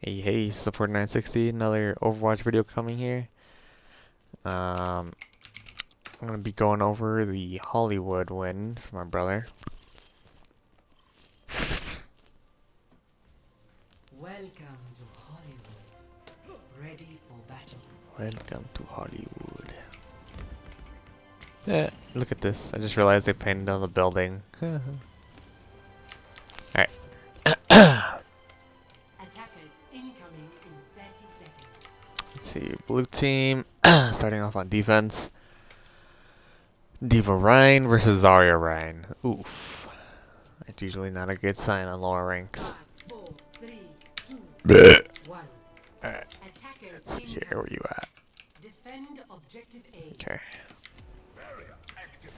Hey, support 960, another Overwatch video coming here. I'm gonna be going over the Hollywood win for my brother. Welcome to Hollywood. Ready for battle. Welcome to Hollywood. Yeah, look at this. I just realized they painted on the building. Alright. Attackers incoming in 30 seconds. Let's see, blue team, starting off on defense. Diva Ryan versus Zarya Ryan. Oof. It's usually not a good sign on lower ranks. 5, 4, 3, 2, Bleh. 1. Alright, Attackers let's see here, incoming. where you at? Defend objective A. Okay. Barrier activate.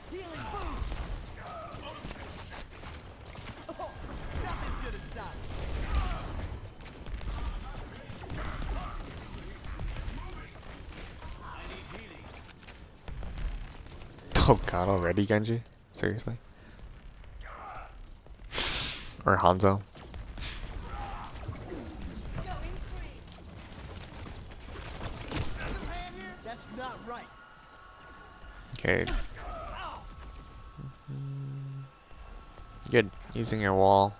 Healing boom! Oh, nothing's gonna stop. Oh god, already, Genji? Seriously? Or Hanzo? That's not right. Okay. Good. Using your wall.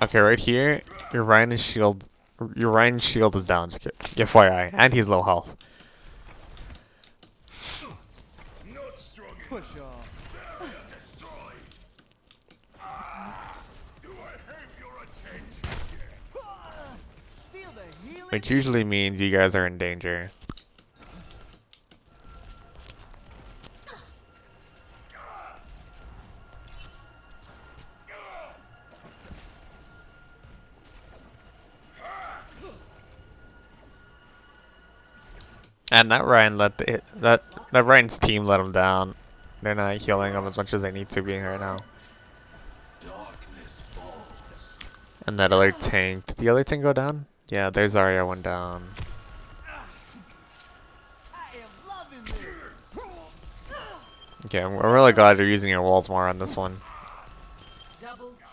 Okay, right here, your Ryan's shield is down, just FYI, and he's low health. Not strong enough. Push off. Barrier destroyed. Do I have your attention yet? Feel the healing. Which usually means you guys are in danger. And that Ryan's team let him down. They're not healing him as much as they need to being right now. Darkness falls. And that other tank. Did the other tank go down? Yeah, there's Zarya went down. I am loving this. Okay, I'm really glad you're using your walls more on this one. Double kill.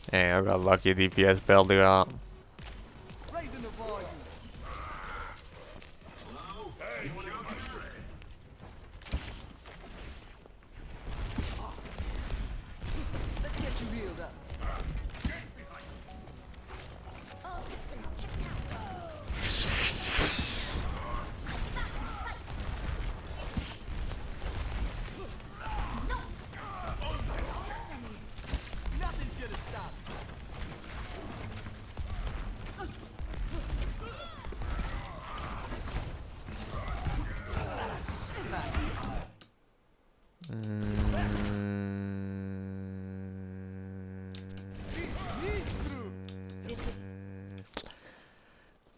Hey, I got lucky DPS bailed you out. Raising the volume. Thank you, my friend. Let's get you healed up. Nothing's gonna stop.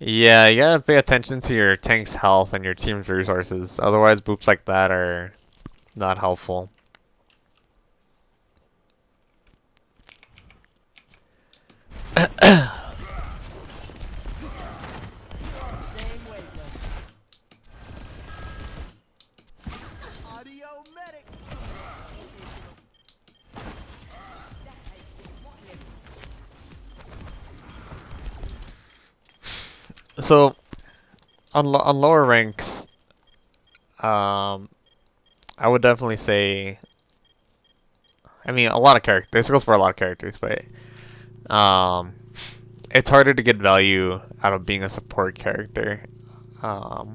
Yeah, you gotta pay attention to your tank's health and your team's resources. Otherwise, boops like that are not helpful. Same wavelength. Audio medic. So, on lower ranks, I would definitely say. I mean, a lot of characters. This goes for a lot of characters, but it's harder to get value out of being a support character. Or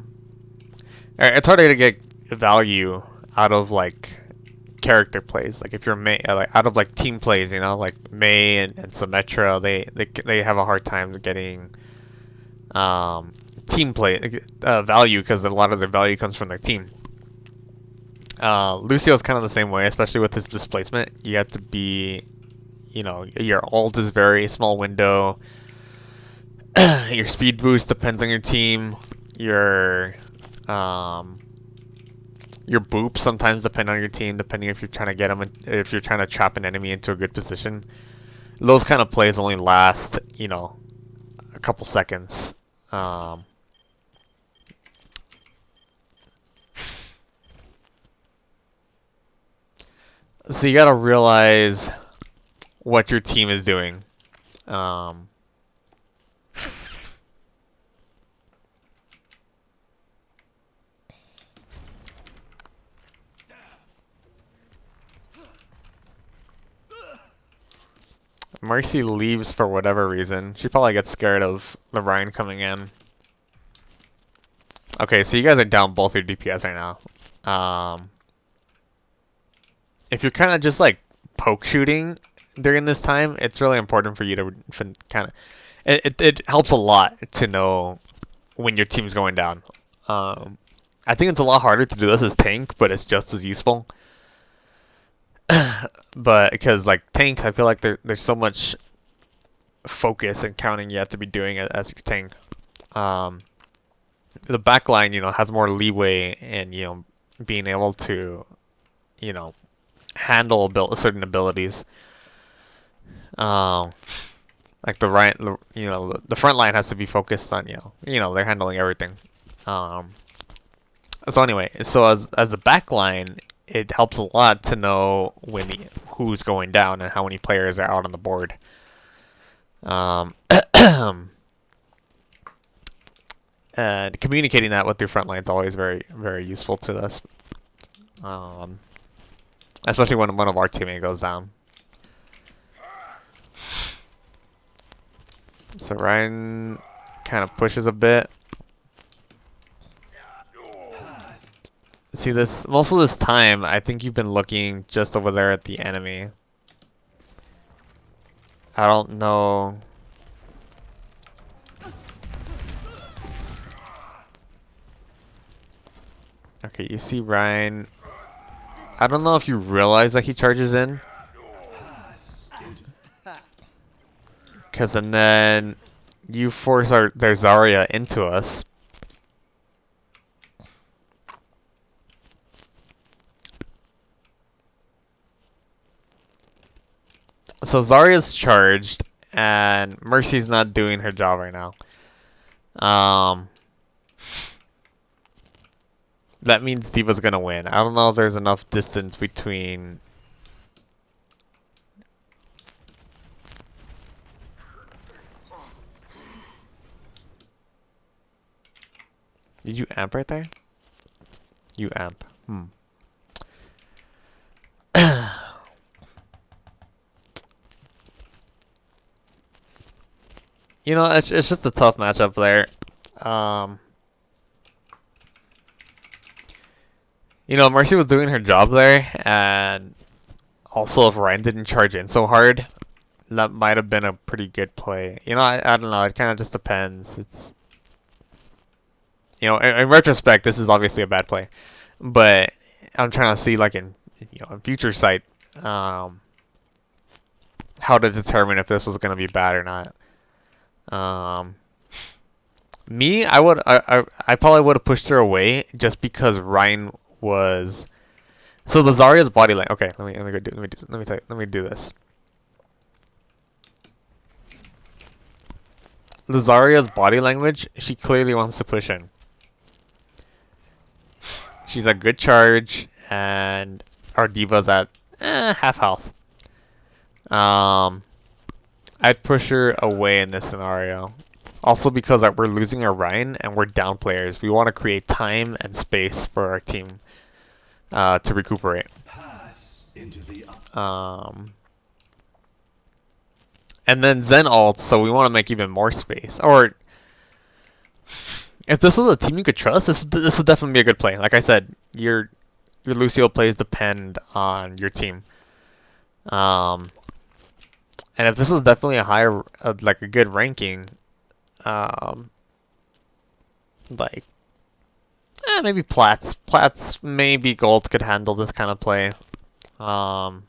it's harder to get value out of like character plays. Like if you're Mei, like out of like team plays, you know, like Mei and Symmetra, they have a hard time getting team play value because a lot of their value comes from their team. Lucio is kind of the same way, especially with his displacement. You have to be, you know, your ult is very small window. Your speed boost depends on your team. Your boops sometimes depend on your team, depending if you're trying to get them, if you're trying to trap an enemy into a good position. Those kind of plays only last, you know, a couple seconds. So you gotta realize what your team is doing. Mercy leaves for whatever reason. She probably gets scared of the Ryan coming in. Okay, so you guys are down both your DPS right now. If you're kind of just like poke shooting during this time, it's really important for you to kind of... It helps a lot to know when your team's going down. I think it's a lot harder to do this as tank, but it's just as useful. But because like tanks, I feel like there's so much focus and counting you have to be doing as your tank. The backline, you know, has more leeway in, you know, being able to, you know, handle certain abilities. Like you know, the front line has to be focused on, you know, they're handling everything. So anyway, so as a backline, it helps a lot to know who's going down and how many players are out on the board. And communicating that with your front line is always very, very useful to us. Especially when one of our teammates goes down. So Ryan kind of pushes a bit. See this, most of this time, I think you've been looking just over there at the enemy. I don't know. Okay, you see Ryan. I don't know if you realize that he charges in. And then you force their Zarya into us. So Zarya's charged, and Mercy's not doing her job right now. That means D.Va's gonna win. I don't know if there's enough distance between... Did you amp right there? You amp. You know, it's just a tough matchup there. You know, Mercy was doing her job there, and also if Ryan didn't charge in so hard, that might have been a pretty good play. You know, I don't know. It kind of just depends. It's, you know, in retrospect, this is obviously a bad play, but I'm trying to see, like in future sight, how to determine if this was going to be bad or not. Me, I probably would have pushed her away just because Ryan was. So the Zarya's body language. Okay, let me do this. The Zarya's body language. She clearly wants to push in. She's a good charge, and our D.Va's at half health. I'd push her away in this scenario. Also because we're losing our Ryan and we're down players. We want to create time and space for our team to recuperate. And then Zen ults, so we want to make even more space. Or if this was a team you could trust, this would definitely be a good play. Like I said, you're your Lucio plays depend on your team. Um, and if this was definitely a higher, like a good ranking, um, like maybe Plats, maybe Gold could handle this kind of play. Um,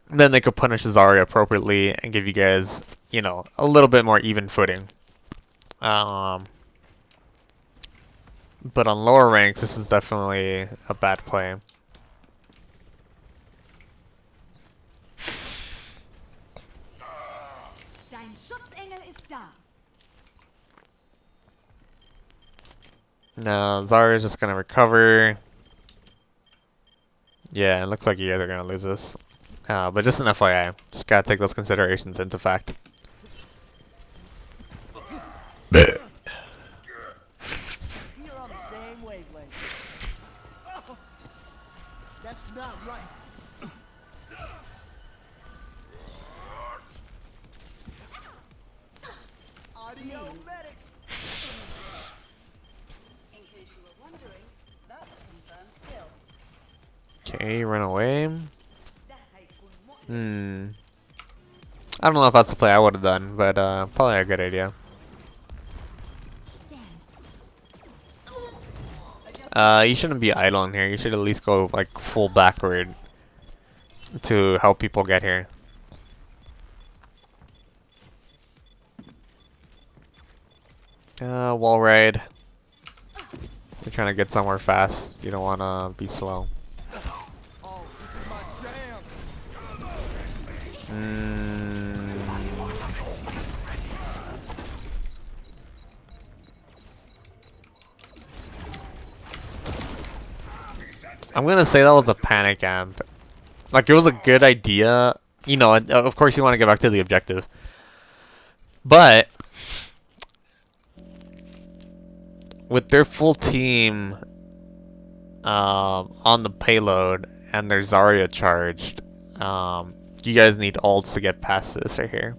then they could punish Zarya appropriately and give you guys, you know, a little bit more even footing. Um, but on lower ranks, this is definitely a bad play. Dein Schutzengel ist da. No, Zarya's just gonna recover. Yeah, it looks like you guys are gonna lose this. But just an FYI, just gotta take those considerations into fact. We're on the same wavelength. That's not right. Audio medic. In case you were wondering, that's confirmed kill. Okay, run away. I don't know if that's the play I would have done, but probably a good idea. You shouldn't be idle in here. You should at least go like full backward to help people get here. Wall ride. You're trying to get somewhere fast. You don't want to be slow. Oh, this is my jam. I'm gonna say that was a panic amp. Like, it was a good idea. You know, of course you want to get back to the objective. But with their full team on the payload and their Zarya charged, you guys need ults to get past this right here.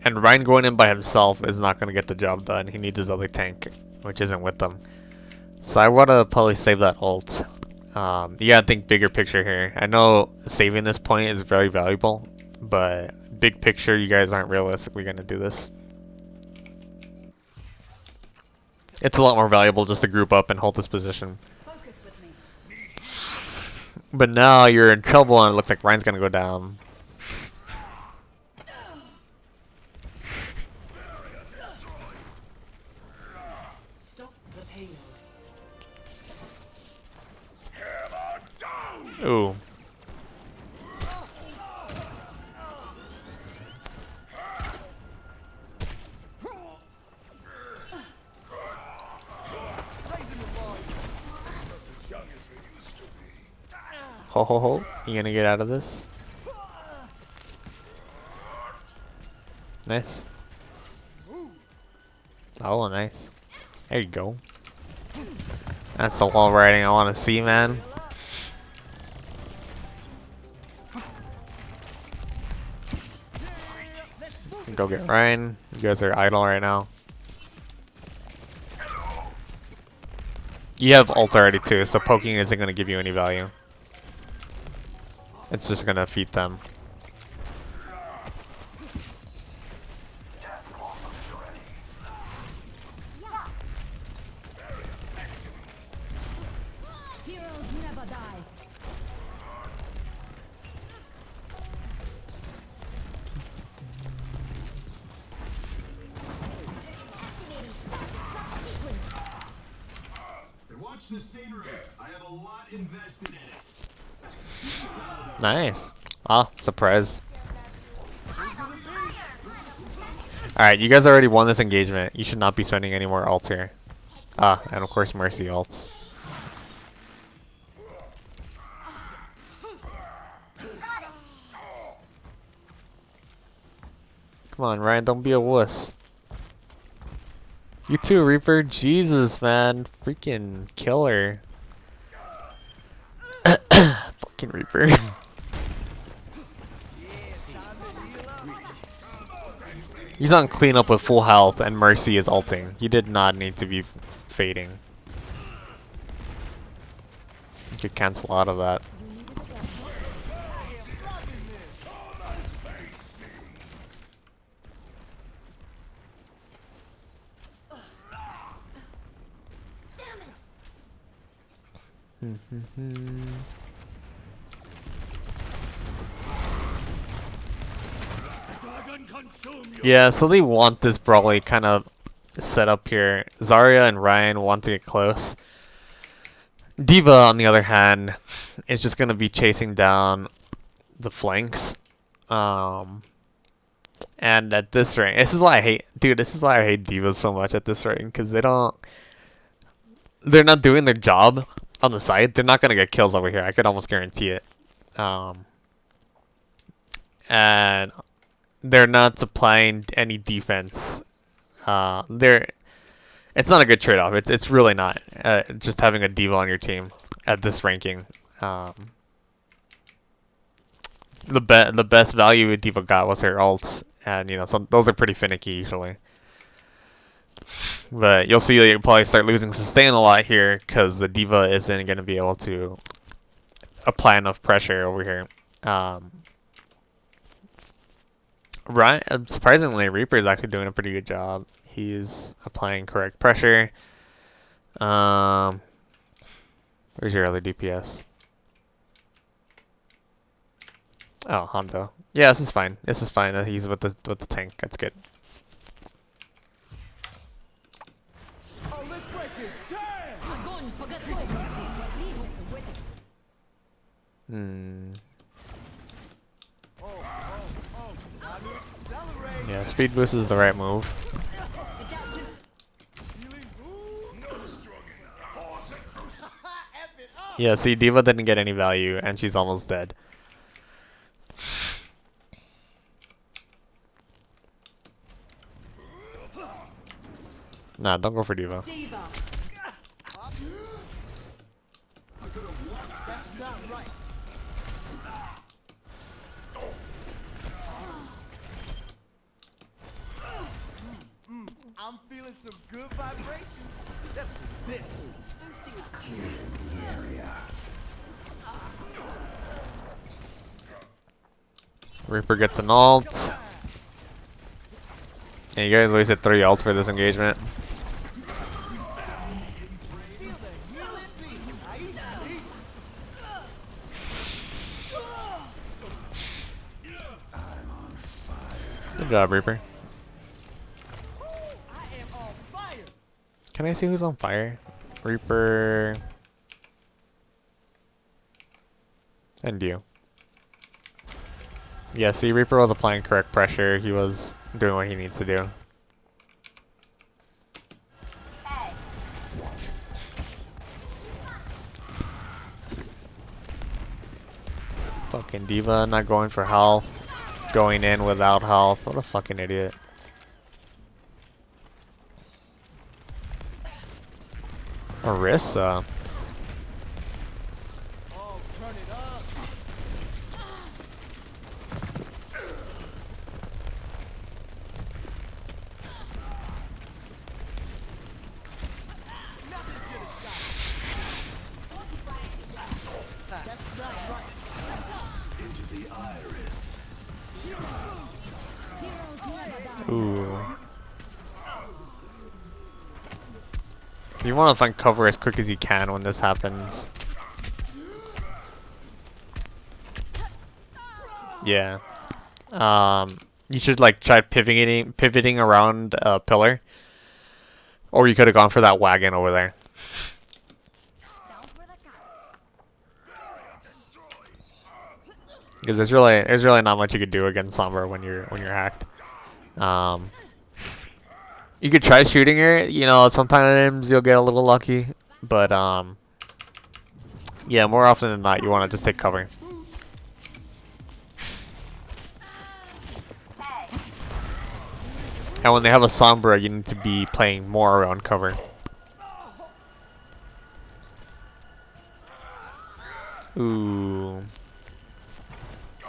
And Ryan going in by himself is not going to get the job done. He needs his other tank, which isn't with them. So I want to probably save that ult. You gotta think bigger picture here. I know saving this point is very valuable, but big picture, you guys aren't realistically going to do this. It's a lot more valuable just to group up and hold this position. Focus with me. But now you're in trouble and it looks like Ryan's going to go down. Stop the payload. Ooh. Ho ho ho. You gonna get out of this? Nice. Oh, nice. There you go. That's the wall riding I want to see, man. Go get Ryan. You guys are idle right now. You have ult already too, so poking isn't going to give you any value. It's just going to defeat them. Heroes never die. Watch the scenery. I have a lot invested in it. Nice. Ah, surprise. Alright, you guys already won this engagement. You should not be spending any more ults here. Ah, and of course Mercy ults. Come on, Ryan, don't be a wuss. You too, Reaper. Jesus, man. Freaking killer. Fucking Reaper. He's on cleanup with full health, and Mercy is ulting. He did not need to be fading. You could cancel out of that. Yeah, so they want this Brawly kind of set up here. Zarya and Ryan want to get close. Diva, on the other hand, is just going to be chasing down the flanks. And at this rank, this is why I hate, dude, this is why I hate Divas so much at this rank, because they're not doing their job on the side. They're not going to get kills over here. I could almost guarantee it. And they're not supplying any defense. It's not a good trade-off. It's really not. Just having a diva on your team at this ranking. The best value a diva got was her ult, and you know those are pretty finicky usually. But you'll see that you probably start losing sustain a lot here because the diva isn't going to be able to apply enough pressure over here. Surprisingly, Reaper is actually doing a pretty good job. He's applying correct pressure. Where's your other DPS? Oh, Hanzo. Yeah, this is fine. This is fine. He's with the tank. That's good. Yeah, speed boost is the right move. Yeah, see, Diva didn't get any value, and she's almost dead. Nah, don't go for Diva. I'm feeling some good vibrations. That's a bit. Reaper gets an ult. And you guys wasted 3 ults for this engagement. Good job, Reaper. Can I see who's on fire? Reaper. And you. Yeah, see, Reaper was applying correct pressure. He was doing what he needs to do. Fucking Diva not going for health. Going in without health. What a fucking idiot. Orisa. Oh, turn it up. Nothing's gonna stop. That's not right. Into the iris. Ooh. So you want to find cover as quick as you can when this happens. Yeah. You should like try pivoting around a pillar. Or you could have gone for that wagon over there. Because there's really not much you could do against Sombra when you're hacked. You could try shooting her, you know, sometimes you'll get a little lucky, but yeah, more often than not you want to just take cover. And when they have a Sombra, you need to be playing more around cover. Ooh.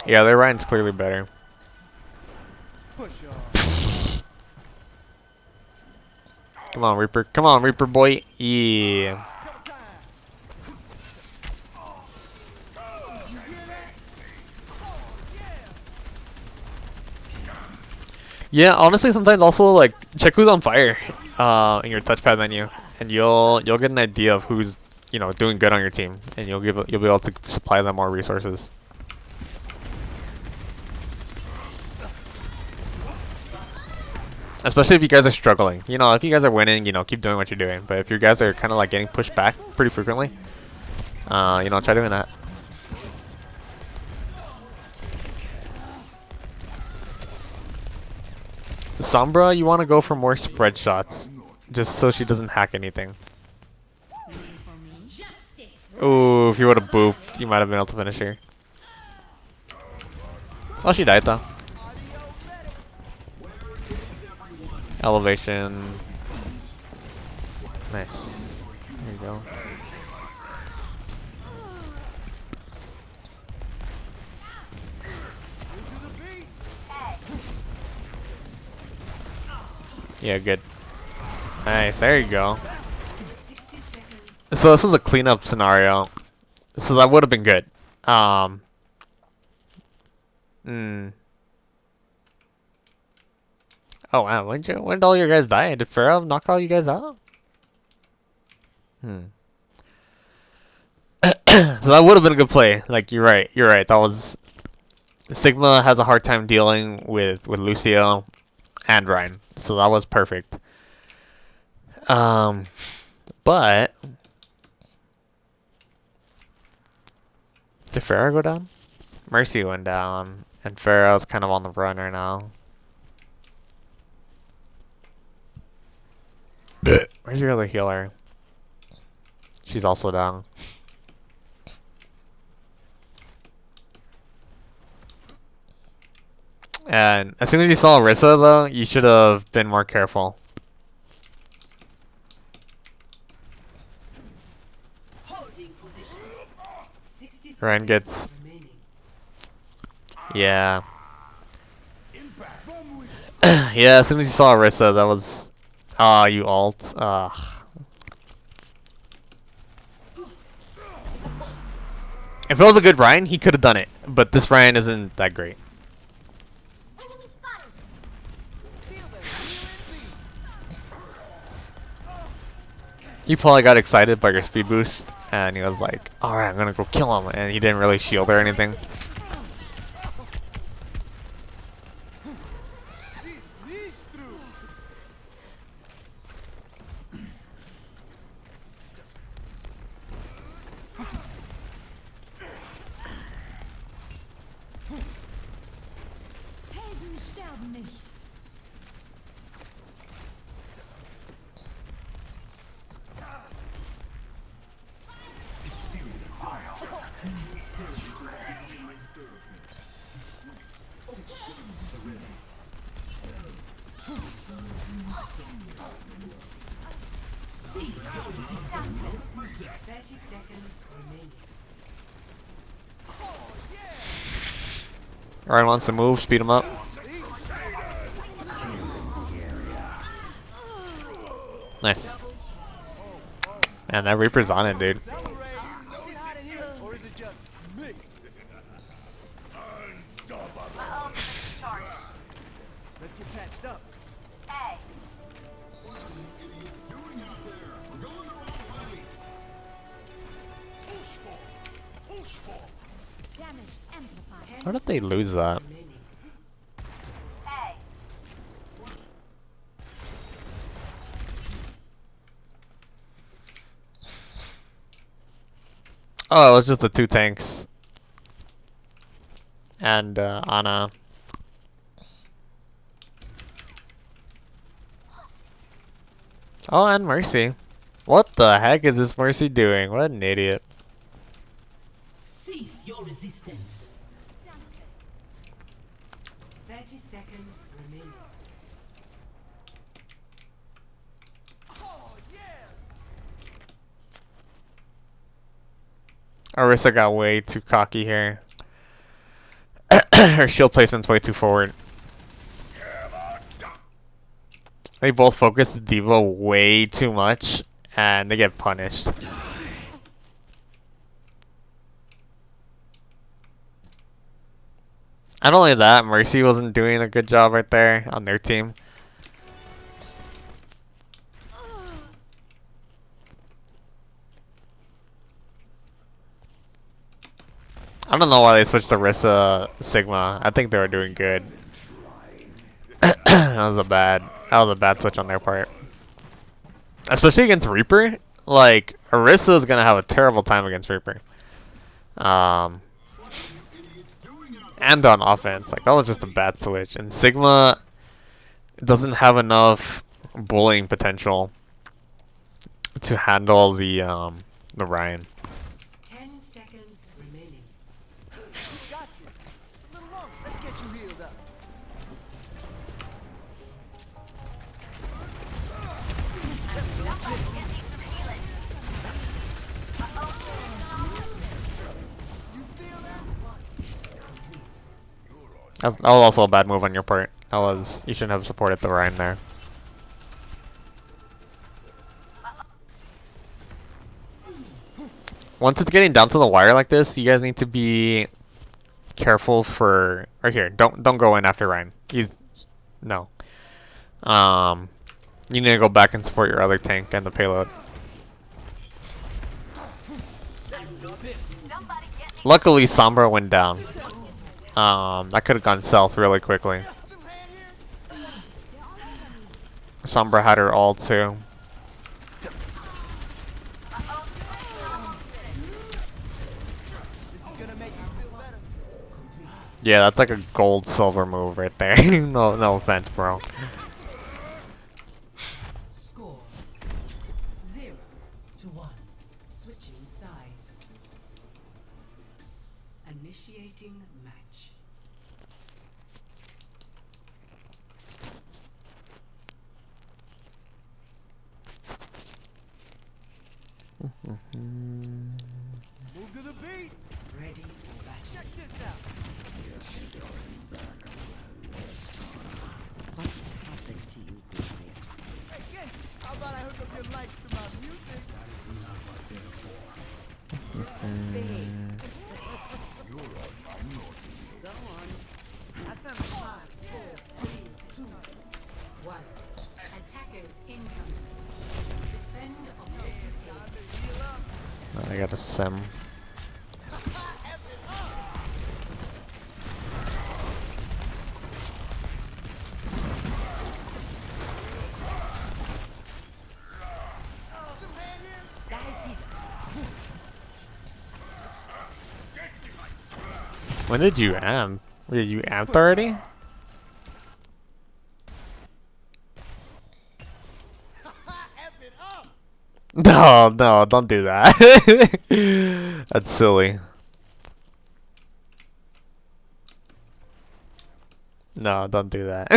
Yeah, their Ryan's clearly better. Push off. Come on, Reaper. Come on, Reaper boy. Yeah. Yeah, honestly, sometimes also like check who's on fire in your touchpad menu, and you'll get an idea of who's doing good on your team, and you'll be able to supply them more resources. Especially if you guys are struggling. If you guys are winning, keep doing what you're doing. But if you guys are kind of like getting pushed back pretty frequently, try doing that. Sombra, you want to go for more spread shots, just so she doesn't hack anything. Ooh, if you would have booped, you might have been able to finish her. Oh, she died though. Elevation. Nice. There you go. Yeah, good. Nice, there you go. So this was a cleanup scenario. So that would have been good. Oh wow, when did all your guys die? Did Pharaoh knock all you guys out? So that would have been a good play. Like you're right. That was Sigma has a hard time dealing with Lucio and Ryan. So that was perfect. But did Pharaoh go down? Mercy went down, and Pharaoh's kind of on the run right now. Where's your other healer? She's also down. And as soon as you saw Orisa, though, you should have been more careful. Ryan gets... Yeah. Yeah, as soon as you saw Orisa, that was... Ah, you ult. If it was a good Ryan, he could have done it. But this Ryan isn't that great. He probably got excited by your speed boost, and he was like, alright, I'm gonna go kill him, and he didn't really shield or anything. Ryan wants to move, speed him up. Nice. Man, that Reaper's on it, dude. How did they lose that? Oh, it was just the two tanks. And Ana. Oh, and Mercy. What the heck is this Mercy doing? What an idiot. Cease your resistance. 30 seconds remaining. Orisa got way too cocky here. Her shield placement's way too forward. They both focus the diva way too much, and they get punished. Not only that, Mercy wasn't doing a good job right there on their team. I don't know why they switched to Rissa Sigma. I think they were doing good. That was a bad switch on their part. Especially against Reaper. Like, Orisa is gonna have a terrible time against Reaper. And on offense. Like, that was just a bad switch. And Sigma doesn't have enough bullying potential to handle the Ryan. 10 seconds remaining. You got this. It's a little long. Let's get you healed up. You feel that? That was also a bad move on your part. You shouldn't have supported the Ryan there. Once it's getting down to the wire like this, you guys need to be careful for right here. Don't go in after Ryan. No. You need to go back and support your other tank and the payload. Luckily, Sombra went down. That could have gone south really quickly. Sombra had her ult too. This is gonna make you feel better. Yeah, that's like a gold silver move right there. No offense, bro. Score 0-1. Switching sides. Initiating match. Move to the beat. Ready for battle. Check this out. What happened to you, Goliath? Hey, kid, how about I hook up your lights to my music? Go on. Have some fun. 1. Attackers incoming. Defend objective A. Time to heal up. I got a sim. Some hand here. When did you amp? Did you amped already? F it up. No, don't do that. That's silly. No, don't do that.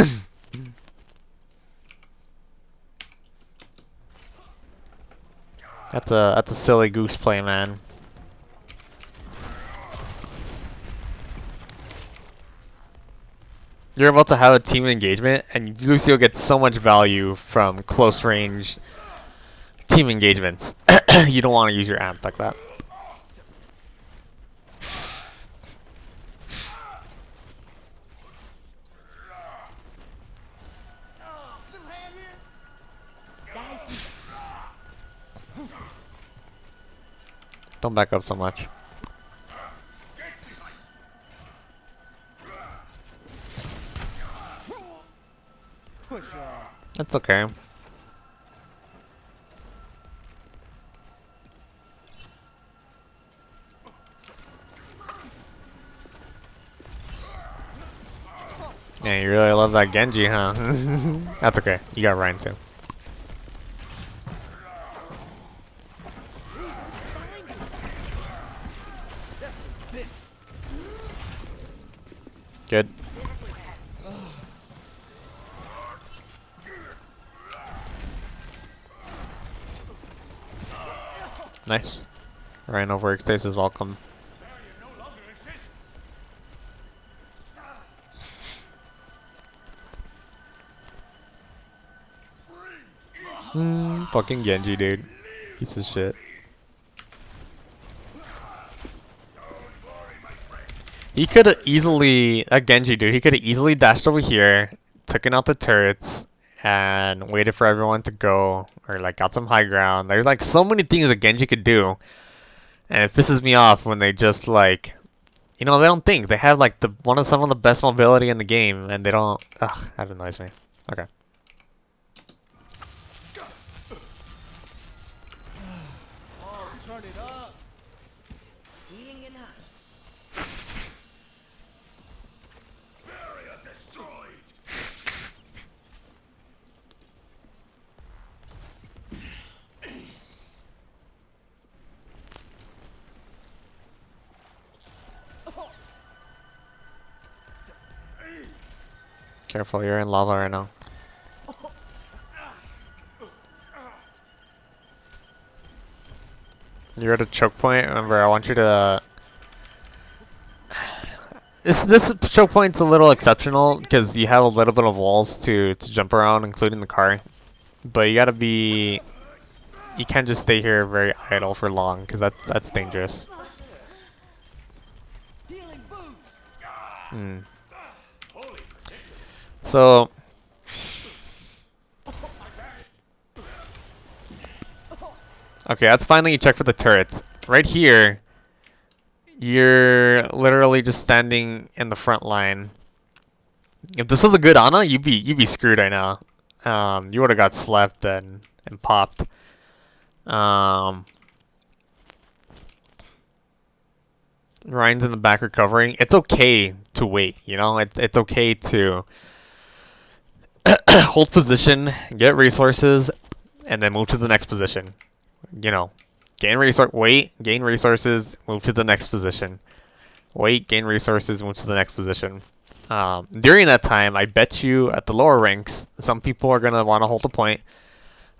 That's a silly goose play, man. You're about to have a team engagement, and Lucio gets so much value from close range team engagements. You don't want to use your amp like that. Some hand here. Don't back up so much. Push on. That's okay. Yeah, you really love that Genji, huh? That's okay. You got Ryan too. Good. Nice. Ryan over Stasis welcome. Fucking Genji, dude. Piece of shit. He could have easily, that Genji dude, he could have easily dashed over here, taken out the turrets, and waited for everyone to go, or like got some high ground. There's like so many things that Genji could do, and it pisses me off when they just like, you know, they don't think. They have like some of the best mobility in the game, and they don't. Ugh, that annoys me. Okay. Oh, turn it up. Eating enough. Barrier destroyed. Careful, you're in lava right now. You're at a choke point. Remember, I want you to. This choke point's a little exceptional because you have a little bit of walls to jump around, including the car. But you gotta be. You can't just stay here very idle for long because that's dangerous. Healing boost. Hmm. So. Okay, that's finally you check for the turrets. Right here, you're literally just standing in the front line. If this was a good Ana, you'd be screwed right now. You would have got slapped and popped. Ryan's in the back recovering. It's okay to wait, you know? It's okay to hold position, get resources, and then move to the next position. You know, wait, gain resources, move to the next position. Wait, gain resources, move to the next position. During that time, I bet you at the lower ranks, some people are going to want to hold the point,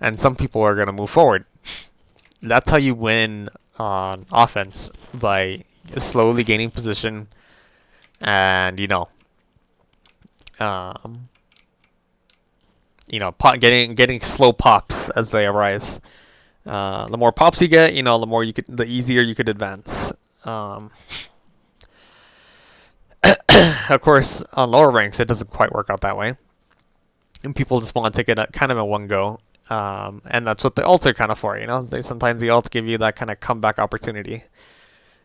and some people are going to move forward. That's how you win on offense, by slowly gaining position and, getting slow pops as they arise. The more pops you get, the easier you could advance. Of course, on lower ranks, it doesn't quite work out that way. And people just want to take it kind of in one go. And that's what the ults are kind of for, Sometimes the ults give you that kind of comeback opportunity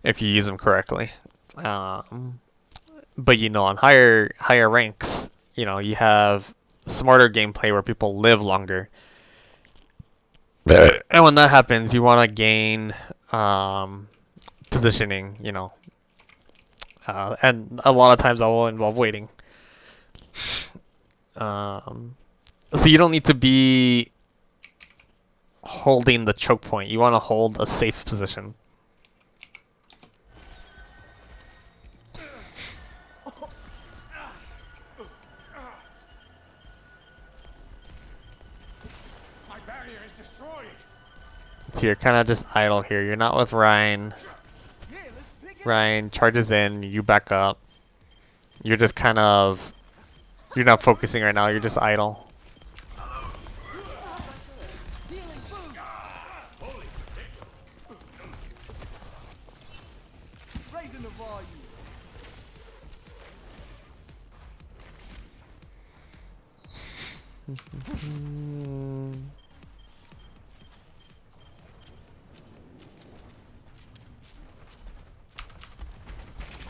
if you use them correctly. But, on higher ranks, you have smarter gameplay where people live longer. And when that happens, you want to gain positioning, and a lot of times that will involve waiting. So you don't need to be holding the choke point. You want to hold a safe position. My barrier is destroyed. So you're kind of just idle here. You're not with Ryan. Yeah, let's pick it Ryan charges in, you back up. You're just kind of... You're not focusing right now, you're just idle. Healing boost. Raising the volume.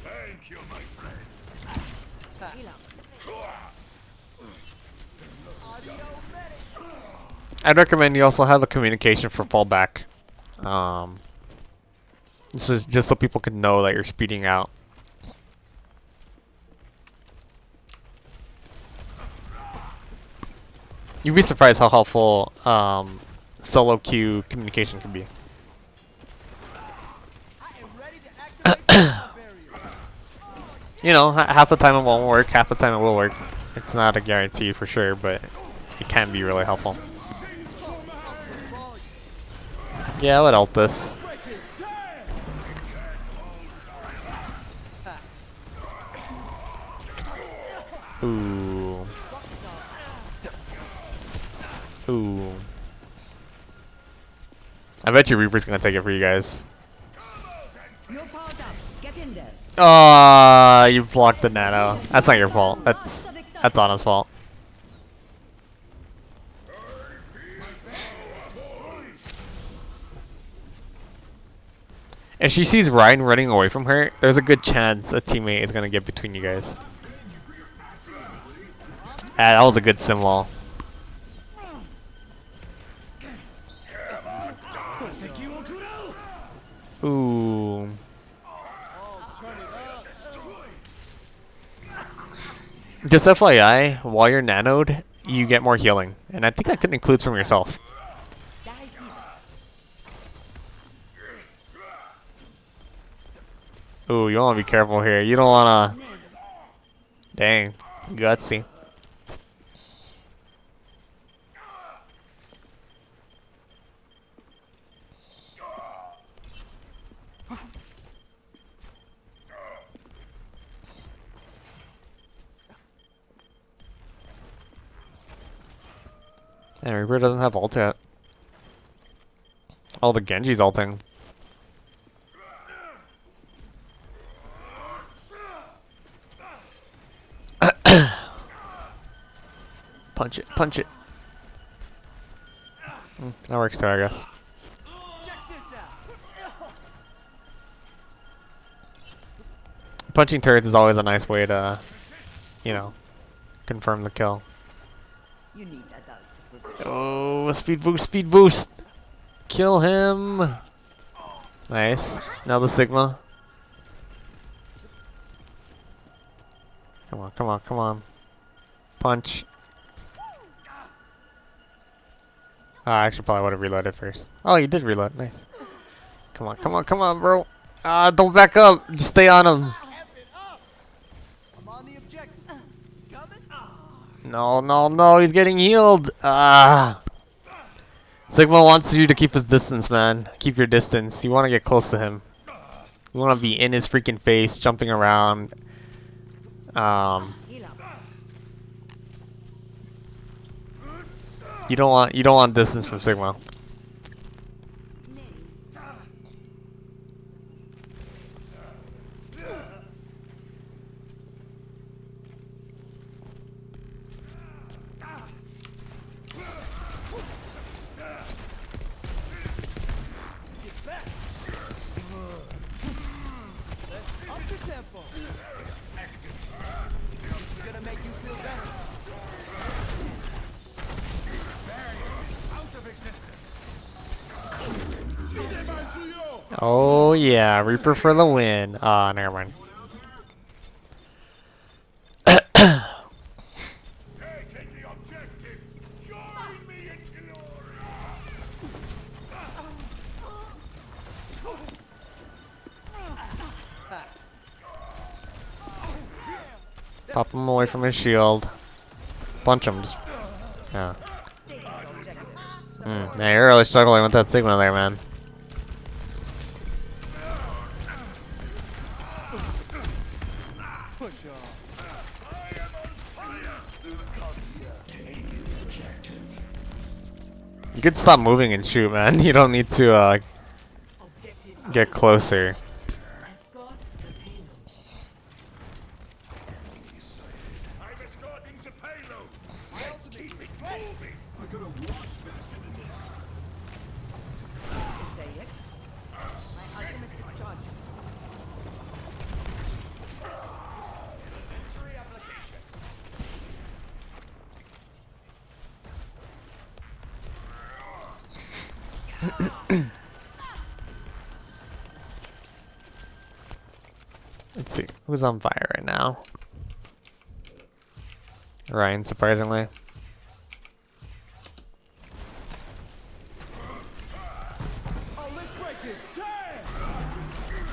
Thank you, my friend. Audio medic. I'd recommend you also have a communication for fallback. This is just so people can know that you're speeding out. You'd be surprised how helpful solo queue communication can be. I am ready to activate my barrier. Half the time it won't work, half the time it will work. It's not a guarantee for sure, but it can be really helpful. Yeah, I would ult this. Ooh. Ooh. I bet you Reaper's gonna take it for you guys. You're powered up. Get in there. Ah, you blocked the nano. That's not your fault. That's Anna's fault. If she sees Ryan running away from her, there's a good chance a teammate is gonna get between you guys. Ah, that was a good symbol. Ooh. Just FYI, while you're nanoed, you get more healing. And I think that could include from yourself. Ooh, you wanna be careful here. You don't wanna... Dang. Gutsy. And Reaper doesn't have ult yet. Oh, the Genji's ulting. Punch it, punch it. That works too, I guess. Check this out. Punching turrets is always a nice way to, you know, confirm the kill. You need adult supervision. Oh, speed boost, speed boost! Kill him! Nice. Now the Sigma. Come on, come on, come on. Punch. I actually probably would have reloaded first. Oh, you did reload. Nice. Come on, come on, come on, bro. Ah, don't back up. Just stay on him. Have it up. I'm on the objective. Coming. No, no, no. He's getting healed. Ah. Sigma wants you to keep his distance, man. Keep your distance. You want to get close to him. You want to be in his freaking face, jumping around. Heal up. You don't want distance from Sigma. Up the tempo. This is gonna make you feel better. Oh yeah, Reaper for the win. Ah, never mind. Taking the objective. Join me in glory. Pop him away from his shield. Punch him. Just, yeah. Yeah, you're really struggling with that Sigma there, man. Push off. I am on fire. You could stop moving and shoot, man. You don't need to Objective get closer. escort the payload. I'm escorting the payload. Keep it moving. I could have walked faster than this. Is there yet? My ultimate is charged. Entry application. Let's see. Who's on fire right now? Ryan, surprisingly. Oh, let's break it.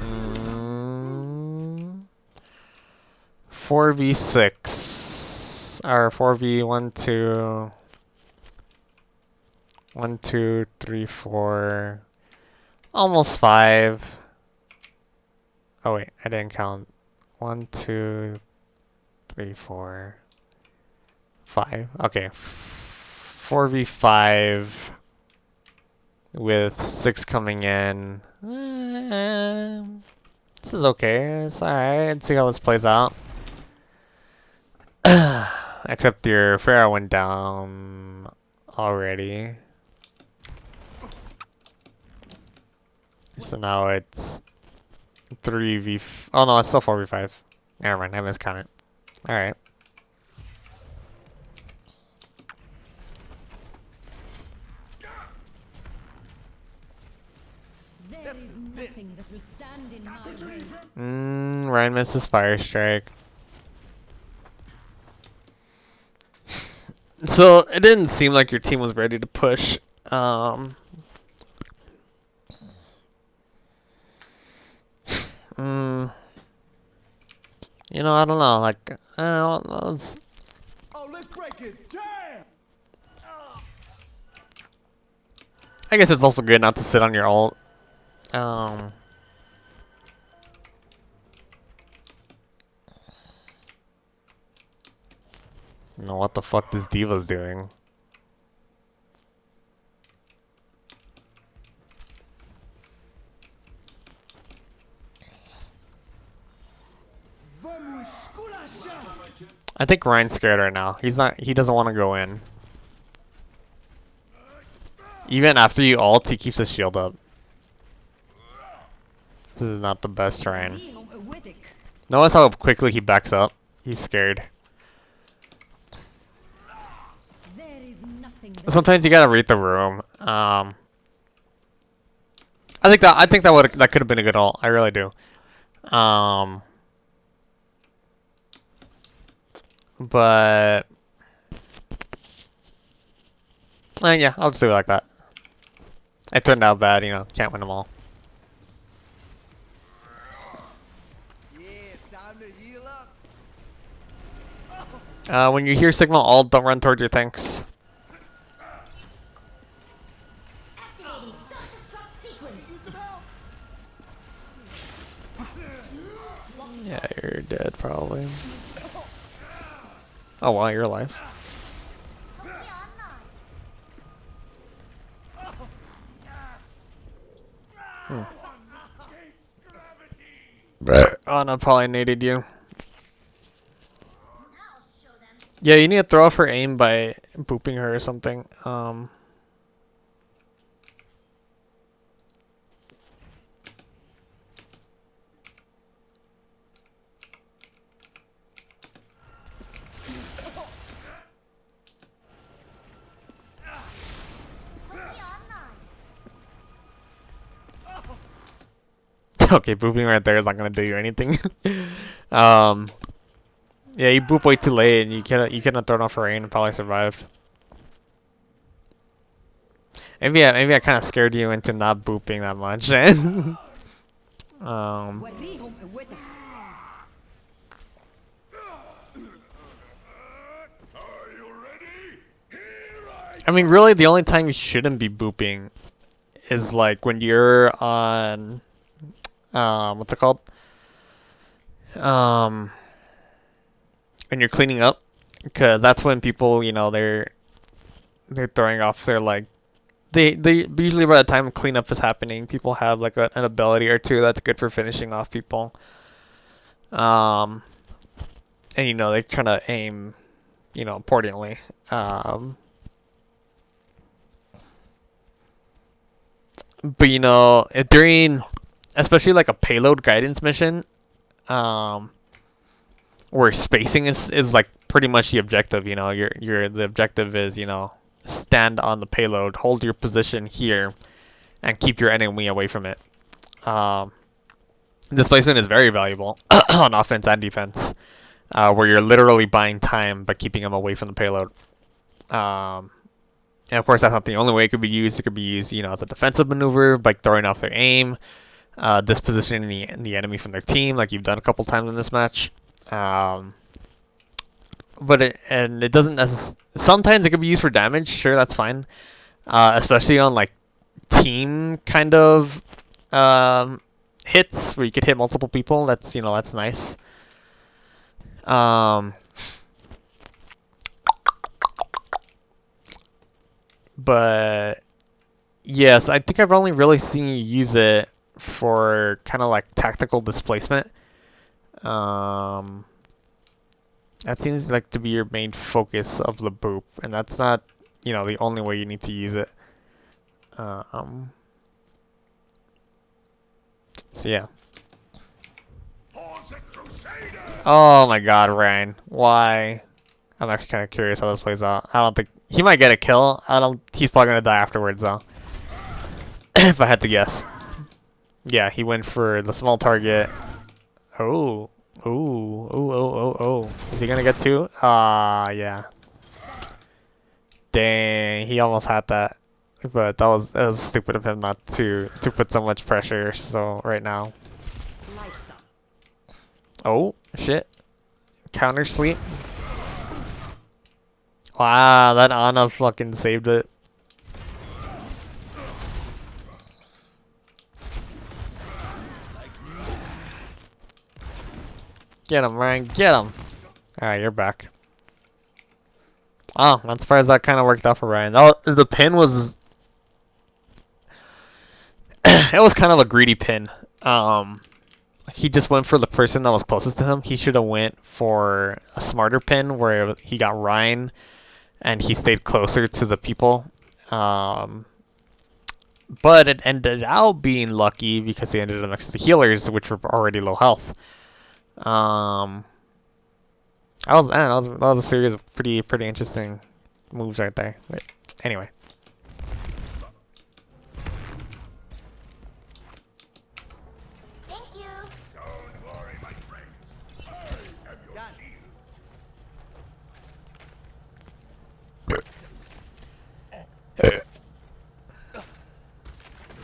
Damn. 4v6. Or 4v1, 2. 1, 2, 3, 4. Almost 5. Oh wait, I didn't count. 1, 2, 3, 4, 5. Okay. 4v5. with 6 coming in. This is okay. It's alright. Let's see how this plays out. Except your Pharah went down already. So now it's 3v. Oh no, it's still 4v5. Never mind, I miscounted. Alright. There is nothing that will stand in my way. Ryan misses Fire Strike. So it didn't seem like your team was ready to push. You know, I don't know. Like, Oh, let's break it. Damn! I guess it's also good not to sit on your ult. You know what the fuck this diva's doing? Vamos esculachar! I think Ryan's scared right now. He's not. He doesn't want to go in. Even after you ult, he keeps his shield up. This is not the best Ryan. Notice how quickly he backs up. He's scared. There is nothing that Sometimes you gotta read the room. I think that could have been a good ult. I really do. But yeah, I'll just do it like that. It turned out bad, you know. Can't win them all. Yeah, time to heal up. When you hear Sigma ult, don't run towards your tanks. activating self-destruct sequence. Need some help. Yeah, you're dead probably. Oh wow, you're alive. Oh no, probably naded you. Yeah, you need to throw off her aim by booping her or something. Okay, booping right there is not gonna do you anything. Yeah, you boop way too late, and you cannot throw off her aim and probably survived. Maybe I kind of scared you into not booping that much. Are you ready? Here I mean, really, the only time you shouldn't be booping is like when you're on, what's it called? When you're cleaning up, because that's when people, you know, they're throwing off their like, they usually by the time cleanup is happening, people have like an ability or two that's good for finishing off people. And you know, they're trying to aim, you know, accordingly. But you know, during, especially like a payload guidance mission, where spacing is like pretty much the objective. You know, the objective is, you know, stand on the payload, hold your position here, and keep your enemy away from it. Displacement is very valuable on offense and defense, where you're literally buying time by keeping them away from the payload. And of course, that's not the only way it could be used. It could be used, you know, as a defensive maneuver by throwing off their aim, dispositioning the enemy from their team, like you've done a couple times in this match. But it doesn't necessarily. Sometimes it could be used for damage. Sure, that's fine. Especially on like team kind of hits where you could hit multiple people. That's, you know, that's nice. But Yes, I think I've only really seen you use it for kind of like tactical displacement. Um, that seems like to be your main focus of the boop, and that's not, the only way you need to use it. Um, so yeah. For the Crusader! Oh my God, Ryan, why? I'm actually kind of curious how this plays out. I don't think he might get a kill. I don't. He's probably gonna die afterwards though. If I had to guess. Yeah, he went for the small target. Oh. Ooh. Oh, oh, oh, oh. Is he gonna get two? Ah, yeah. Dang, he almost had that. But that was stupid of him not to put so much pressure so right now. Lights up. Oh, shit. Counter sleep. Wow, that Ana fucking saved it. Get him, Ryan, get him. Alright, you're back. Oh, I'm surprised that kind of worked out for Ryan. The pin was... it was kind of a greedy pin. He just went for the person that was closest to him. He should have went for a smarter pin where he got Ryan and he stayed closer to the people. But it ended out being lucky because he ended up next to the healers, which were already low health. That was a series of pretty interesting moves right there. But anyway. Thank you. Don't worry, my friends. I am your Got it. shield.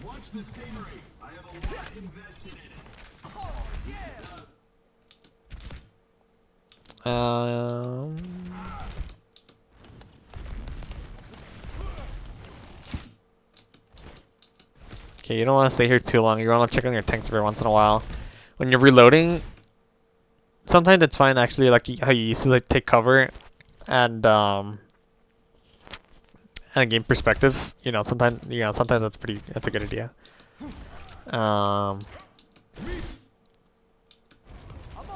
Watch the scenery. I have a lot invested in it. Oh, yeah. Um, okay, you don't want to stay here too long. You want to check on your tanks every once in a while. When you're reloading, sometimes it's fine actually, like how you used to like take cover and gain perspective. Sometimes that's a good idea. I'm on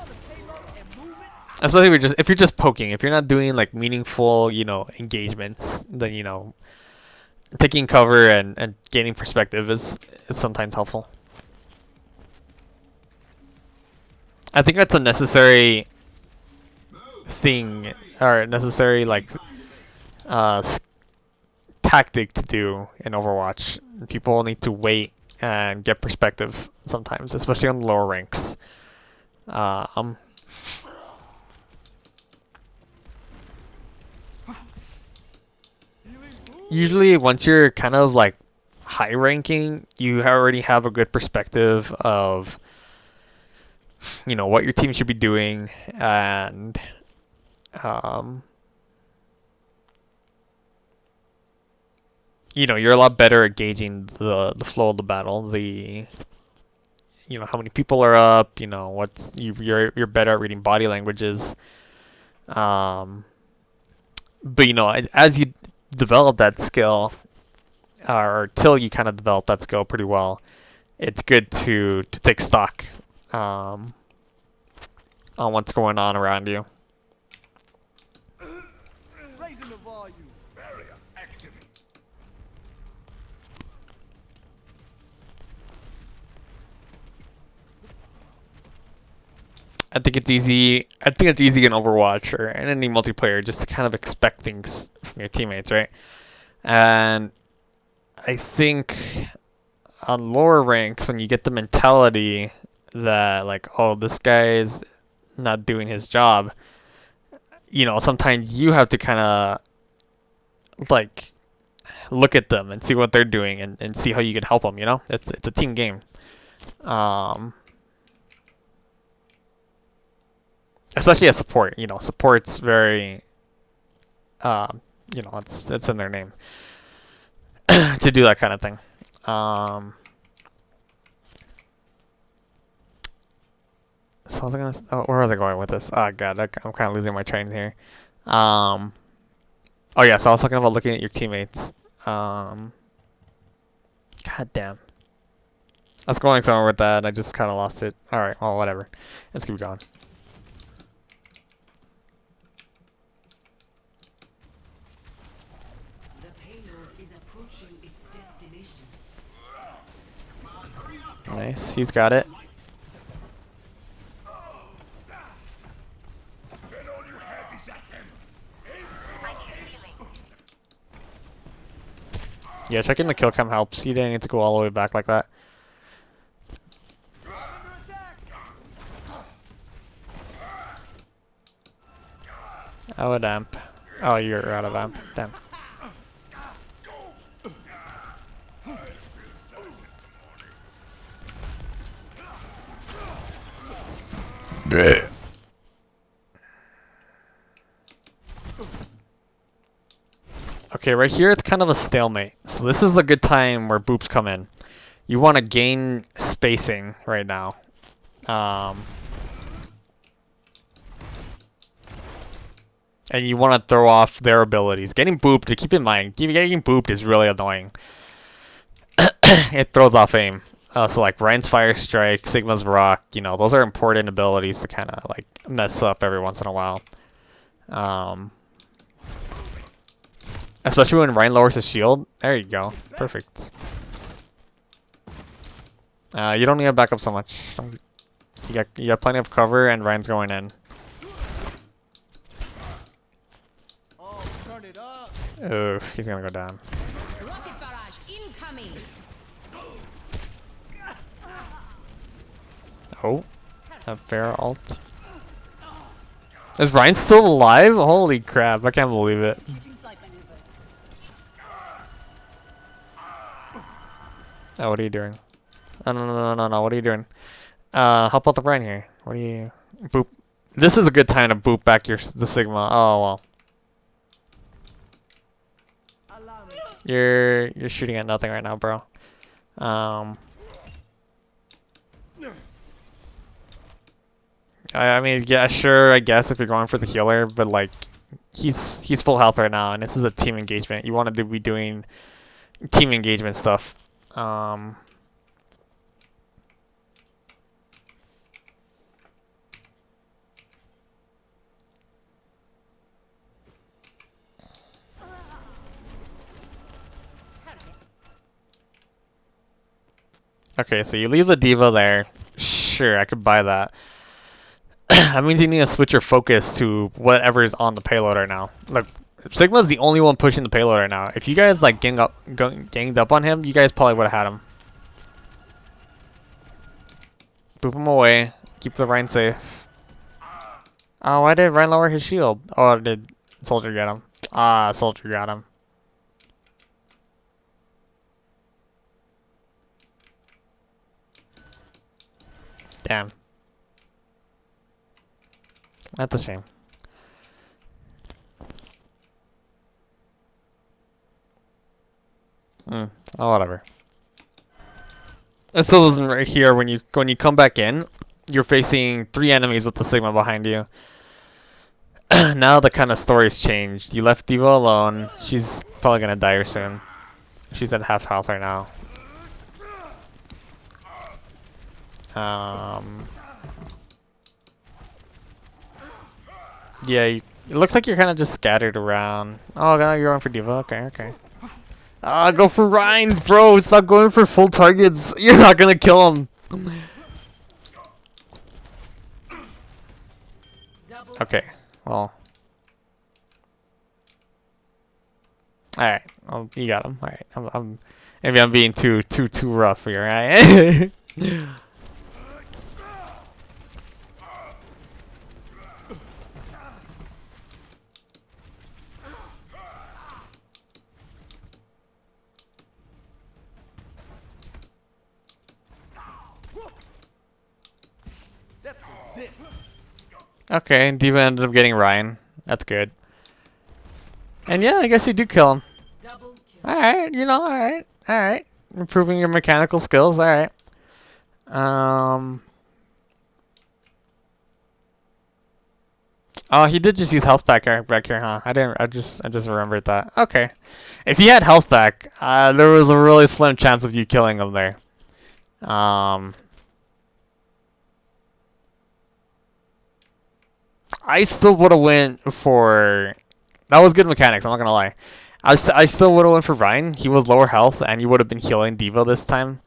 the payload and moving. Especially if you're just poking, if you're not doing like meaningful, engagements, then taking cover and gaining perspective is sometimes helpful. I think that's a necessary thing or necessary tactic to do in Overwatch. People need to wait and get perspective sometimes, especially on the lower ranks. Usually once you're kind of like high ranking, you already have a good perspective of what your team should be doing, and you're a lot better at gauging the flow of the battle, how many people are up, you're better at reading body languages. But as you develop that skill, or till you kind of develop that skill pretty well, it's good to take stock on what's going on around you. Raising the volume. Barrier activate. I think it's easy in Overwatch or in any multiplayer just to kind of expect things from your teammates, right? And I think on lower ranks, when you get the mentality that like, oh, this guy is not doing his job, sometimes you have to kind of like look at them and see what they're doing and see how you can help them. It's a team game. Especially as support, support's very, it's in their name to do that kind of thing. So I was gonna, where was I going with this? Oh god, I'm kind of losing my train here. Oh yeah, so I was talking about looking at your teammates. God damn. I was going somewhere with that. I just kind of lost it. All right. Well, whatever. Let's keep going. The payload is approaching its destination. Nice. He's got it. Then all you have is a hammer. Yeah, checking the kill cam helps. You didn't need to go all the way back like that. Under attack. I would amp. Oh, you're out of amp. Damn. Okay, right here it's kind of a stalemate. So this is a good time where boops come in. You want to gain spacing right now. And you want to throw off their abilities. Getting booped, to keep in mind, getting booped is really annoying. It throws off aim. So like Ryan's Fire Strike, Sigma's Rock, you know, those are important abilities to kind of like mess up every once in a while. Especially when Ryan lowers his shield. There you go. Perfect. You don't need to back up so much. You got plenty of cover, and Ryan's going in. Oh, turn it up. Oof, he's gonna go down. Rocket barrage incoming. Oh, a fair alt. Is Ryan still alive? Holy crap! I can't believe it. Executing flight maneuvers. Oh, what are you doing? No. What are you doing? Help out the Ryan here. What are you? Boop. This is a good time to boop back the Sigma. Oh well. Allow me. You're shooting at nothing right now, bro. I mean, yeah, sure, I guess if you're going for the healer, but like, he's full health right now, and this is a team engagement. You want to be doing team engagement stuff. Okay, so you leave the diva there. Sure, I could buy that. That means you need to switch your focus to whatever's on the payload right now. Look, Sigma's the only one pushing the payload right now. If you guys like ganged up on him, you guys probably would have had him. Boop him away. Keep the Ryan safe. Oh, why did Ryan lower his shield? Oh, did Soldier get him? Ah, Soldier got him. Damn. That's a shame. Oh, whatever. It still isn't right here. When you come back in, you're facing 3 enemies with the Sigma behind you. Now the kind of story's changed. You left Diva alone. She's probably gonna die soon. She's at half health right now. Yeah, it looks like you're kind of just scattered around. Oh, no, you're going for Diva. Okay. Go for Ryan, bro. Stop going for full targets. You're not gonna kill him. Okay, well. Alright, well, you got him. Alright, maybe I'm being too rough here, right? Step to this. Okay, Diva ended up getting Ryan. That's good. And yeah, I guess you do kill him. Double kill. Alright, you know, alright. Improving your mechanical skills, alright. Oh, he did just use health back here, huh? I didn't. I just remembered that. Okay. If he had health back, there was a really slim chance of you killing him there. I still would have went for. That was good mechanics. I'm not gonna lie. I still would have went for Ryan. He was lower health, and you would have been healing Devo this time.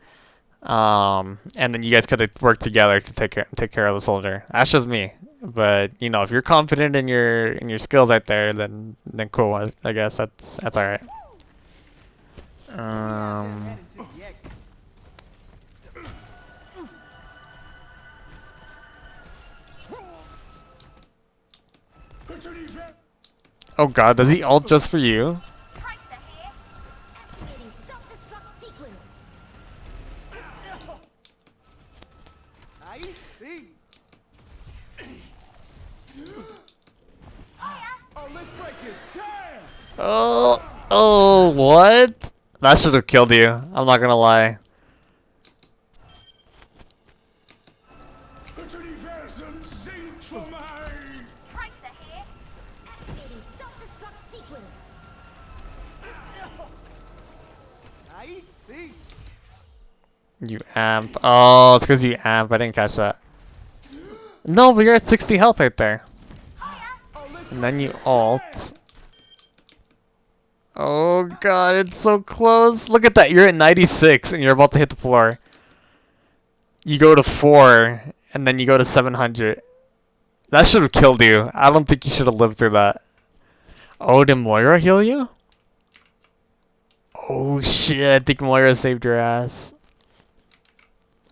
And then you guys could have worked together to take care of the soldier. That's just me. But you know, if you're confident in your skills right there, then cool. I guess that's all right. Heading to the exit. Oh God, does he ult just for you? Tracer here. Activating self-destruct sequence. I see. Oh, let's break it down. Oh, what? That should have killed you. I'm not gonna lie. Tracer here. Activating self-destruct sequence. I see. You amp. Oh, it's because you amp. I didn't catch that. No, but you're at 60 health right there. Oh, let's And then you ult. Oh God, it's so close. Look at that. You're at 96 and you're about to hit the floor. You go to 4 and then you go to 700. That should have killed you. I don't think you should have lived through that. Oh, did Moira heal you? Oh shit, I think Moira saved your ass.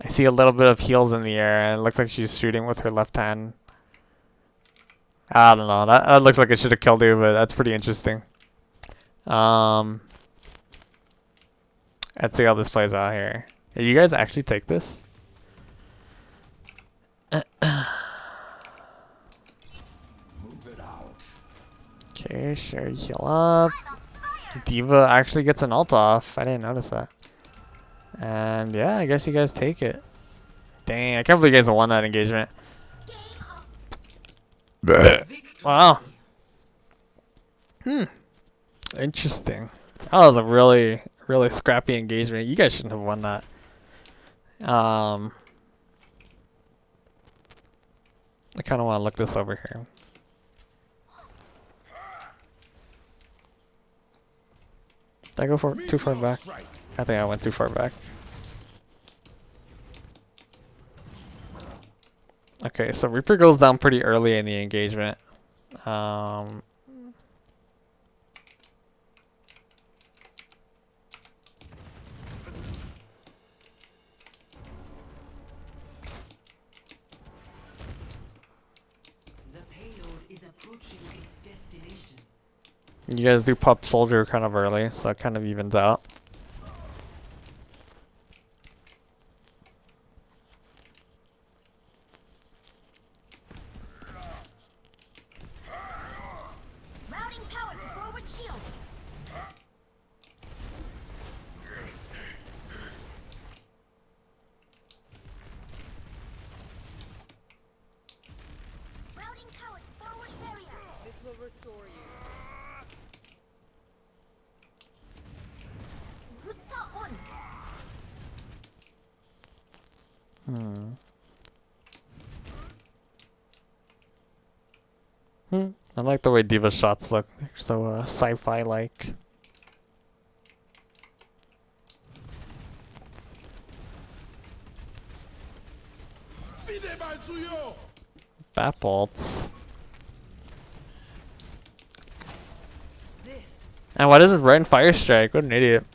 I see a little bit of heals in the air and it looks like she's shooting with her left hand. I don't know. That looks like it should have killed you, but that's pretty interesting. Let's see how this plays out here. Hey, you guys actually take this? Okay, sure, heal up. Diva actually gets an ult off. I didn't notice that. And yeah, I guess you guys take it. Dang, I can't believe you guys won that engagement. Wow. Interesting. That was a really scrappy engagement. You guys shouldn't have won that. I kind of want to look this over here. Did I go too far back? I think I went too far back. Okay, so Reaper goes down pretty early in the engagement. The payload is approaching its destination. You guys do pop soldier kind of early, so it kind of evens out. Routing power to forward shield. Routing power to forward barrier. This will restore you. Booster on. I like the way Diva's shots look. They're so sci-fi like. Bat bolts. This And why does it run Fire Strike? What an idiot.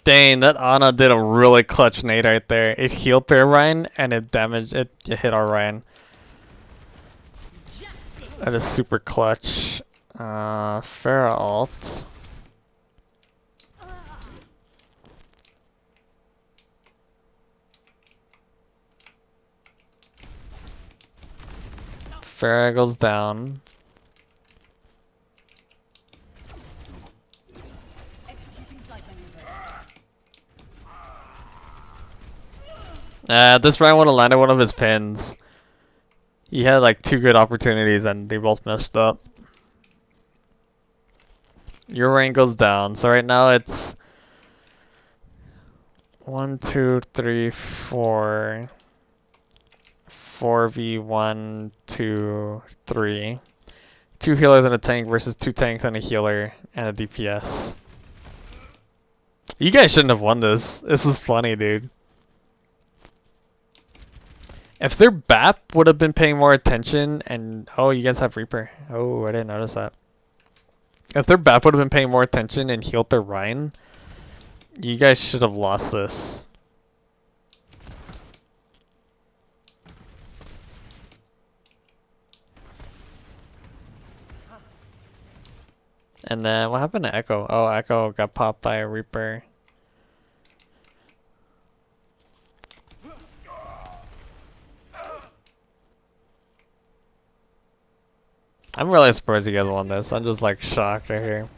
Dang, that Ana did a really clutch nade right there. It healed their Ryan and it damaged it hit our Ryan. Justice. That is super clutch. Pharah ult. Pharah goes down. This Ryan would have landed one of his pins. He had like 2 good opportunities and they both messed up. Your rank goes down. So right now it's 1, 2, 3, 4. 4v1, 2, 3. 2 healers and a tank versus 2 tanks and a healer and a DPS. You guys shouldn't have won this. This is funny, dude. If their BAP would have been paying more attention and... Oh, you guys have Reaper. Oh, I didn't notice that. If their BAP would have been paying more attention and healed their Ryan, you guys should have lost this. And then what happened to Echo? Oh, Echo got popped by a Reaper. I'm really surprised you guys won this. I'm just like shocked right here.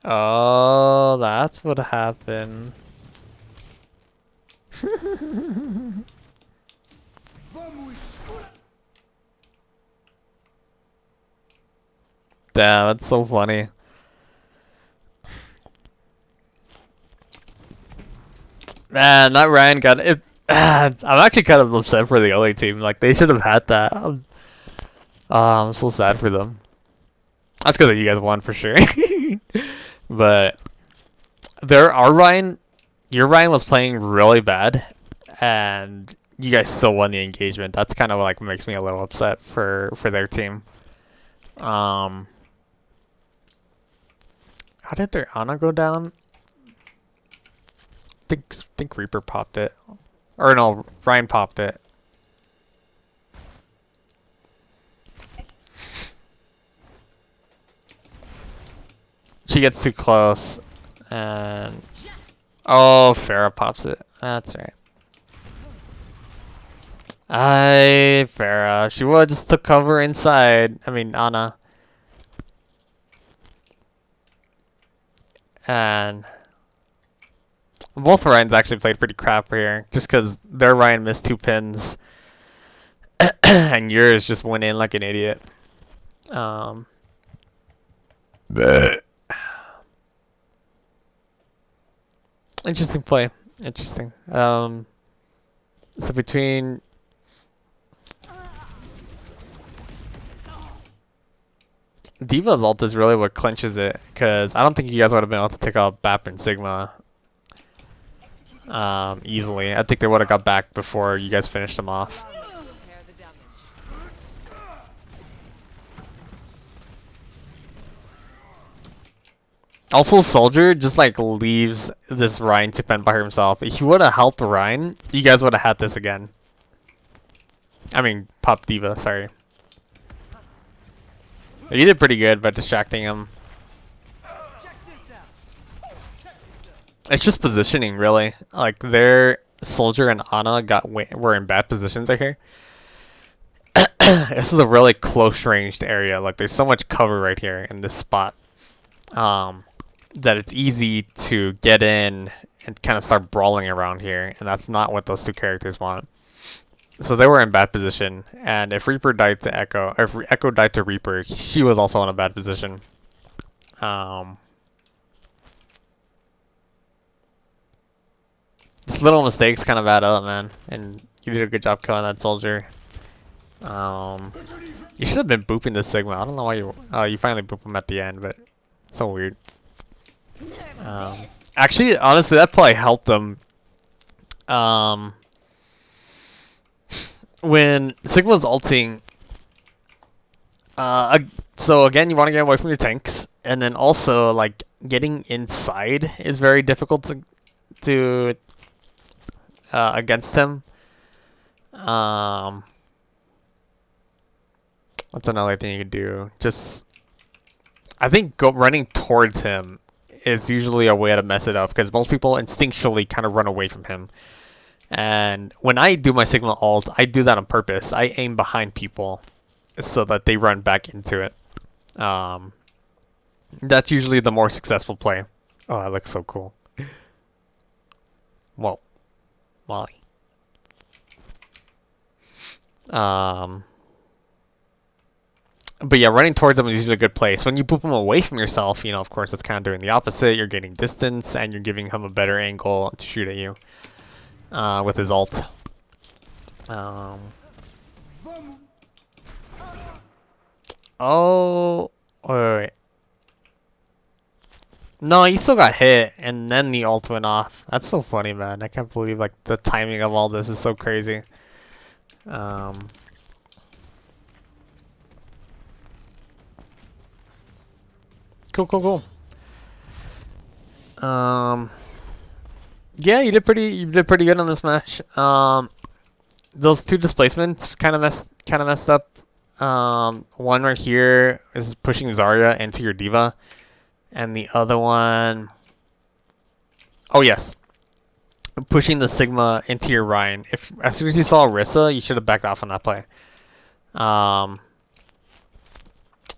Oh, that's what happened. Damn, that's so funny. Man, that Ryan got it. I'm actually kind of upset for the other team. Like, they should have had that. I'm so sad for them. That's because you guys won for sure. But your Ryan was playing really bad, and you guys still won the engagement. That's kind of like makes me a little upset for their team. How did their Ana go down? Think Reaper popped it. Or no, Ryan popped it. She gets too close. And... Oh, Farah pops it. That's right. Farah. She would just took cover inside. I mean, Ana. And... Both Ryans actually played pretty crap here, just because their Ryan missed 2 pins, and yours just went in like an idiot. Interesting play. Interesting. So between... Diva's ult is really what clinches it, because I don't think you guys would have been able to take out BAP and Sigma easily. I think they would have got back before you guys finished them off. Also, Soldier just like leaves this Ryan to fend by himself. If he would have helped Ryan, you guys would have had this again. I mean, Pop Diva, sorry. You did pretty good by distracting him. It's just positioning, really. Like, their Soldier and Ana were in bad positions right here. This is a really close ranged area. Like, there's so much cover right here in this spot that it's easy to get in and kind of start brawling around here. And that's not what those 2 characters want. So they were in bad position. And if Reaper died to Echo, or if Echo died to Reaper, she was also in a bad position. Just little mistakes kind of add up, man. And you did a good job killing that Soldier. You should have been booping this Sigma. I don't know why you... Oh, you finally boop him at the end, but... So weird. Actually, honestly, that probably helped them. When Sigma's ulting... so again, you want to get away from your tanks. And then also, like, getting inside is very difficult to against him. What's another thing you can do? Just, I think running towards him is usually a way to mess it up, because most people instinctually kind of run away from him. And when I do my Sigma ult, I do that on purpose. I aim behind people so that they run back into it. That's usually the more successful play. Oh, that looks so cool. Whoa, Molly. But yeah, running towards them is usually a good play. So when you boop them away from yourself, of course, it's kind of doing the opposite. You're getting distance, and you're giving him a better angle to shoot at you with his ult. Oh, wait. No, you still got hit, and then the ult went off. That's so funny, man. I can't believe like the timing of all this is so crazy. Cool, cool, cool. Yeah, you did pretty good on this match. Those two displacements kind of messed up. One right here is pushing Zarya into your diva, and the other one, oh yes, pushing the Sigma into your Ryan. If as soon as you saw Orisa, you should have backed off on that play.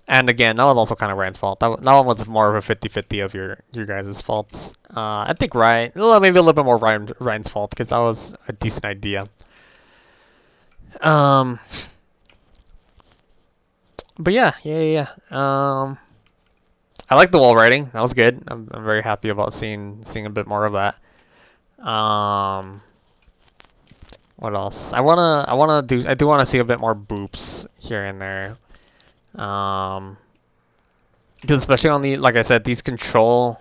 And again, that was also kind of Ryan's fault. That one was more of a 50-50 of your guys' faults. I think Ryan, well, maybe a little bit more Ryan's fault because that was a decent idea. But yeah. I like the wall riding. That was good. I'm very happy about seeing a bit more of that. What else? I do wanna see a bit more boops here and there. Because especially on the, like I said, these control,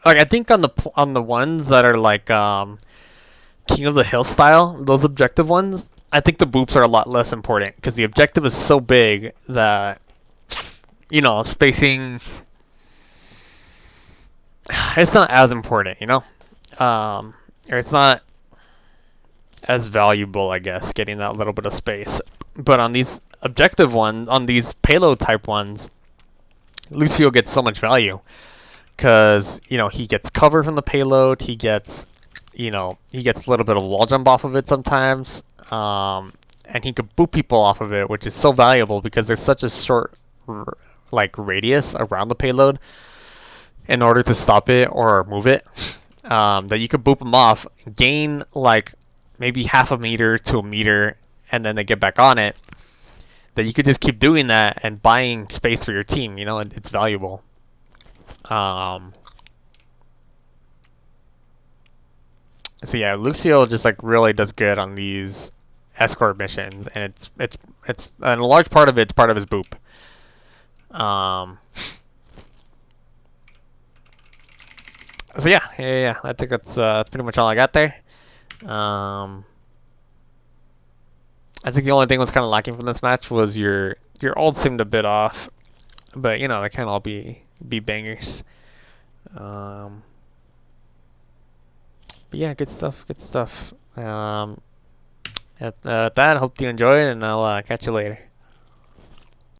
like I think on the ones that are like King of the Hill style, those objective ones, I think the boops are a lot less important because the objective is so big that spacing, it's not as important, or it's not as valuable, I guess, getting that little bit of space. But on these objective ones, on these payload type ones, Lucio gets so much value because he gets cover from the payload. He gets he gets a little bit of wall jump off of it sometimes, and he could boot people off of it, which is so valuable because there's such a short radius around the payload in order to stop it or move it, that you could boop them off, gain like maybe half a meter to a meter, and then they get back on it. That you could just keep doing that and buying space for your team. It's valuable. So yeah, Lucio just really does good on these escort missions, and it's and a large part of it's part of his boop. So yeah. I think that's pretty much all I got there. I think the only thing was kind of lacking from this match was your ult seemed a bit off, but they can't all be bangers. But yeah, good stuff. At that, hope you enjoyed, and I'll catch you later.